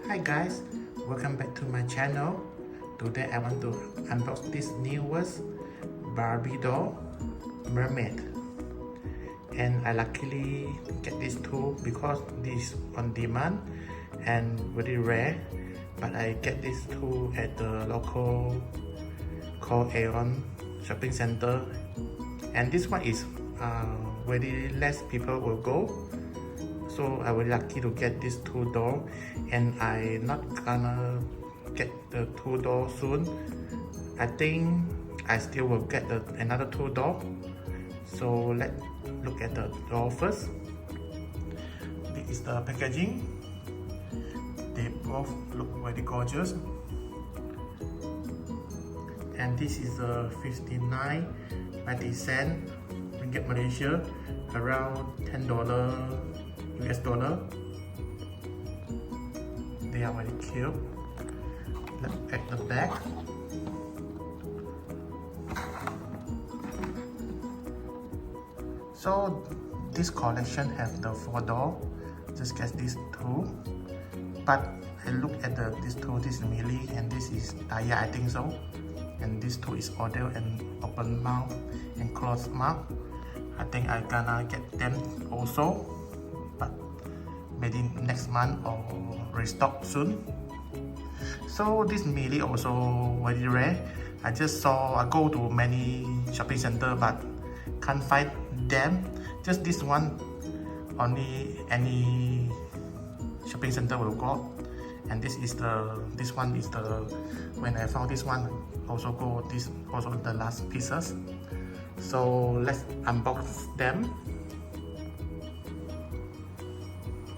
Hi guys, welcome back to my channel. Today I want to unbox this newest Barbie doll, Mermaid. And I luckily get this tool because this is on demand and very rare. But I get this tool at the local called Aeon shopping center. And this one is very less people will go. So I was lucky to get this two doll, and I not gonna get the two doll soon. I think I still will get another two doll. So let's look at the doll first. This is the packaging. They both look very gorgeous. And this is a 59.90 ringgit Malaysia, around $10 US dollar. They are very cute. Let's at the back. So this collection have the 4 doll. Just get these two. But I look at this two. This is Millie and this is Taya, I think so. And this two is Odell and open mouth and closed mouth. I think I gonna get them also, but maybe next month or restock soon. So this Millie also very rare. I go to many shopping center but can't find them. Just this one, only any shopping center will got. And this one is the when I found this one also go this also the last pieces. So let's unbox them.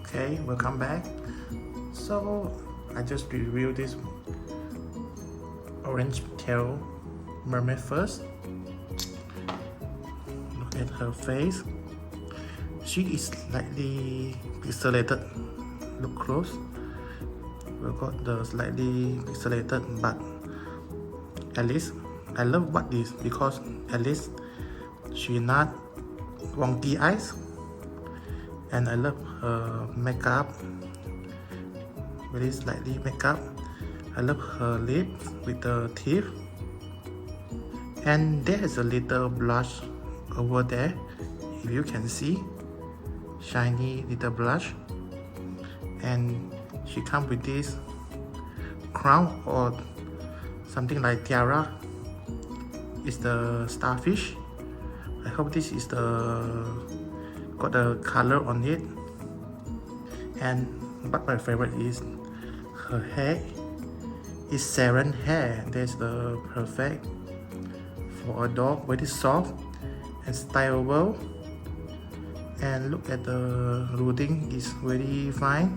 Okay, welcome back. So I just reviewed this orange tail mermaid first. Look at her face. She is slightly pixelated. Look close. We got the slightly pixelated, but at least I love what is because at least she not wonky eyes. And I love her makeup, very slightly makeup. I love her lips with the teeth. And there is a little blush over there, if you can see, shiny little blush. And she comes with this crown or something like tiara. It's the starfish. I hope this is got the color on it. And but my favorite is her hair. It's saran hair. That's the perfect for a dog. Very soft and styleable. And look at the rooting is very fine.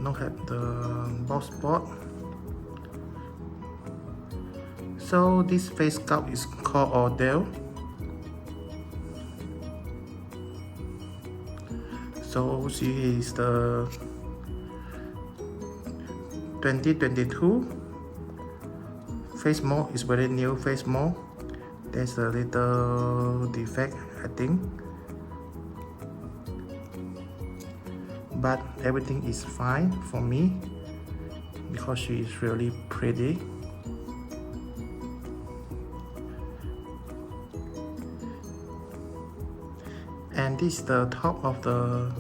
Not have the bald spot. So this face sculpt is called Odell. So she is the 2022 face mold. Is very new face mold. There's a little defect, I think, but everything is fine for me because she is really pretty. And this is the top of the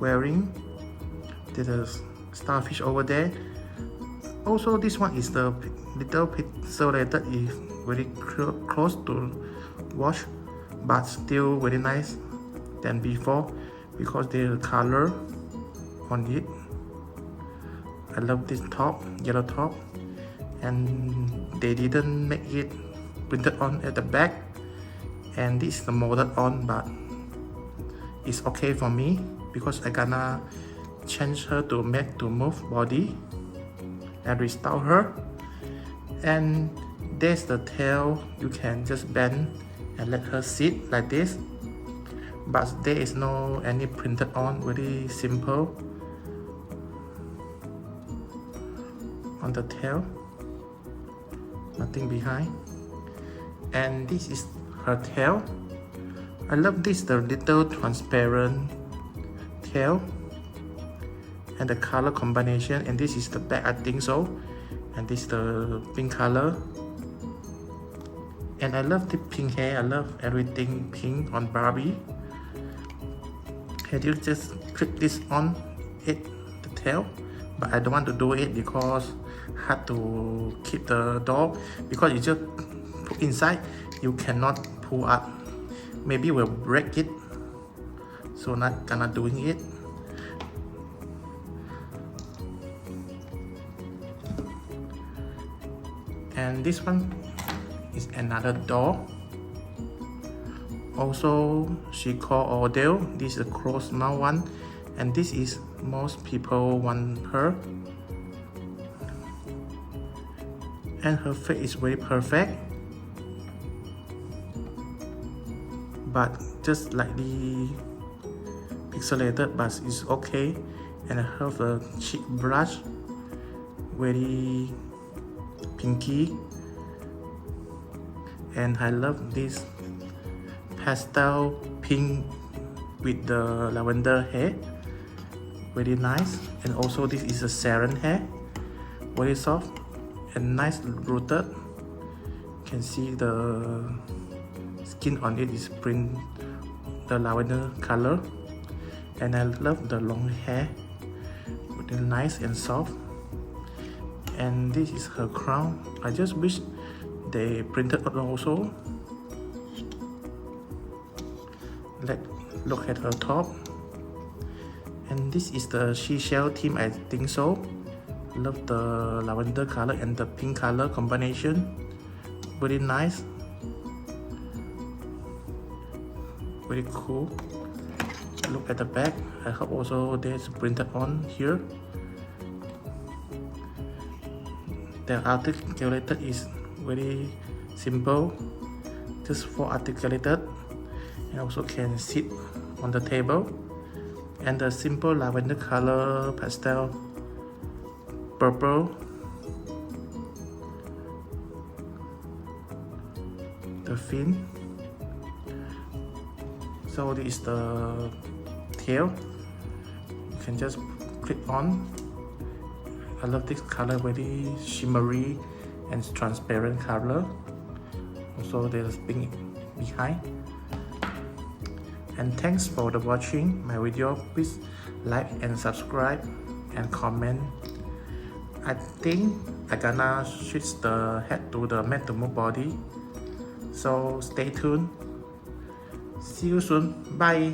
wearing. There's a starfish over there. Also, this one is the little pixelated, is very close to wash, but still very nice than before because there's color on it. I love this top, yellow top, and they didn't make it printed on at the back. And this is the molded on, but it's okay for me because I gonna change her to move body and restore her. And there's the tail. You can just bend and let her sit like this, but there is no any printed on. Very simple on the tail, nothing behind. And this is her tail. I love this, the little transparent tail. and the color combination. And this is the back, I think so. And this is the pink color. And I love the pink hair. I love everything pink on Barbie. And you just clip this on it, the tail. But I don't want to do it because hard to keep the doll, because you just put inside, you cannot pull up. Maybe we'll break it, so not gonna doing it. And this one is another doll. Also, she called Odell. This is a closed mouth one, and this is most people want her. And her face is very perfect, but just slightly pixelated, but it's okay. And I have a cheek brush, very pinky. And I love this pastel pink with the lavender hair, very nice. And also this is a saran hair, very soft and nice rooted. You can see the skin on it is print the lavender color. And I love the long hair, very nice and soft. And this is her crown. I just wish they printed it also. Let's look at her top. And this is the seashell theme, I think so. Love the lavender color and the pink color combination, very nice, very cool. Look at the back. I hope also there's printed on here. The articulated is very simple, just for articulated, and also can sit on the table. And the simple lavender color pastel purple, the fin. So this is the tail. You can just clip on. I love this color, very shimmery and transparent color. Also there's pink behind. And thanks for the watching my video. Please like and subscribe and comment. I think I'm gonna switch the head to the man to move body. So stay tuned. See you soon. Bye.